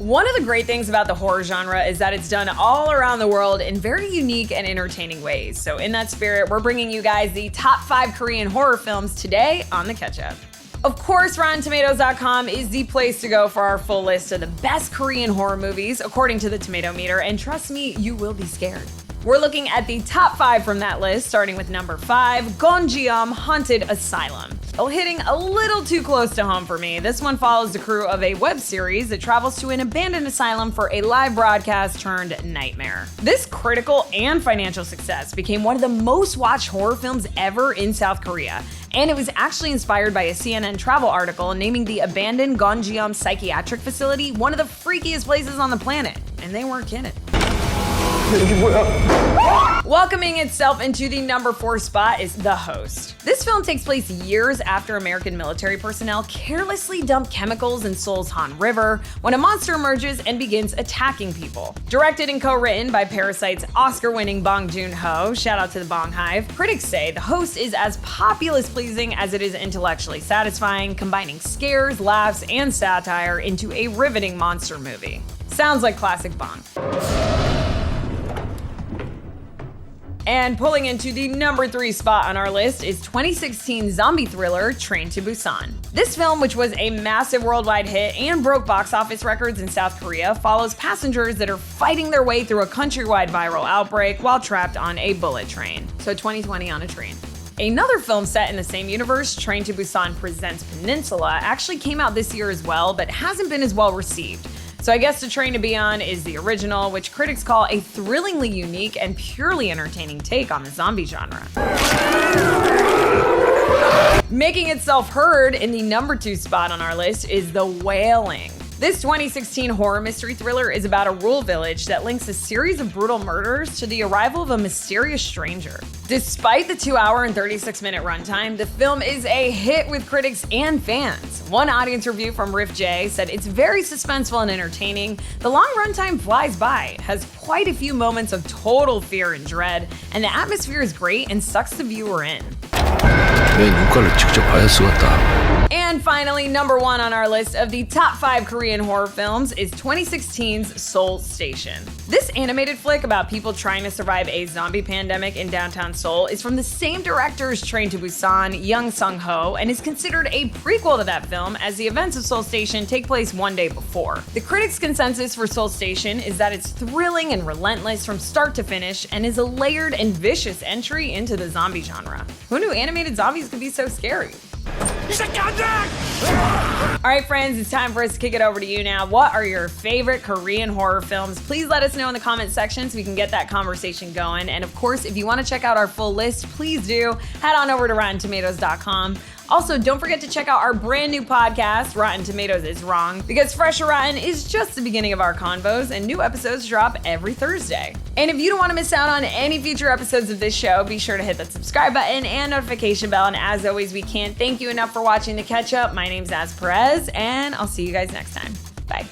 One of the great things about the horror genre is that it's done all around the world in very unique and entertaining ways. So in that spirit, we're bringing you guys the top 5 Korean horror films today on The Catch Up. Of course, RottenTomatoes.com is the place to go for our full list of the best Korean horror movies according to the Tomato Meter, and trust me, you will be scared. We're looking at the top 5 from that list, starting with number 5, Gongjin Haunted Asylum. Well, hitting a little too close to home for me, this one follows the crew of a web series that travels to an abandoned asylum for a live broadcast turned nightmare. This critical and financial success became one of the most watched horror films ever in South Korea, and it was actually inspired by a CNN travel article naming the abandoned Gongjin psychiatric facility one of the freakiest places on the planet, and they weren't kidding. Welcoming itself into the number 4 spot is The Host. This film takes place years after American military personnel carelessly dump chemicals in Seoul's Han River when a monster emerges and begins attacking people. Directed and co-written by Parasite's Oscar-winning Bong Joon-ho, shout out to the Bong Hive, critics say The Host is as populace-pleasing as it is intellectually satisfying, combining scares, laughs, and satire into a riveting monster movie. Sounds like classic Bong. And pulling into the number 3 spot on our list is 2016 zombie thriller Train to Busan. This film, which was a massive worldwide hit and broke box office records in South Korea, follows passengers that are fighting their way through a countrywide viral outbreak while trapped on a bullet train. So 2020 on a train. Another film set in the same universe, Train to Busan Presents Peninsula, actually came out this year as well, but hasn't been as well received. So I guess The Train to Be On is the original, which critics call a thrillingly unique and purely entertaining take on the zombie genre. Making itself heard in the number 2 spot on our list is The Wailing. This 2016 horror mystery thriller is about a rural village that links a series of brutal murders to the arrival of a mysterious stranger. Despite the 2-hour and 36-minute runtime, the film is a hit with critics and fans. One audience review from Riff J said it's very suspenseful and entertaining. The long runtime flies by, has quite a few moments of total fear and dread, and the atmosphere is great and sucks the viewer in. And finally, number 1 on our list of the top 5 Korean horror films is 2016's Seoul Station. This animated flick about people trying to survive a zombie pandemic in downtown Seoul is from the same director as Train to Busan, Young Sung-ho, and is considered a prequel to that film as the events of Seoul Station take place one day before. The critics' consensus for Seoul Station is that it's thrilling and relentless from start to finish and is a layered and vicious entry into the zombie genre. Who knew animated zombies could be so scary? Alright friends, it's time for us to kick it over to you now. What are your favorite Korean horror films? Please let us know in the comment section so we can get that conversation going. And of course, if you want to check out our full list, please do. Head on over to RottenTomatoes.com. Also, don't forget to check out our brand new podcast, Rotten Tomatoes is Wrong, because Fresh or Rotten is just the beginning of our convos and new episodes drop every Thursday. And if you don't want to miss out on any future episodes of this show, be sure to hit that subscribe button and notification bell. And as always, we can't thank you enough for watching The Catch Up. My name's Az Perez, and I'll see you guys next time. Bye.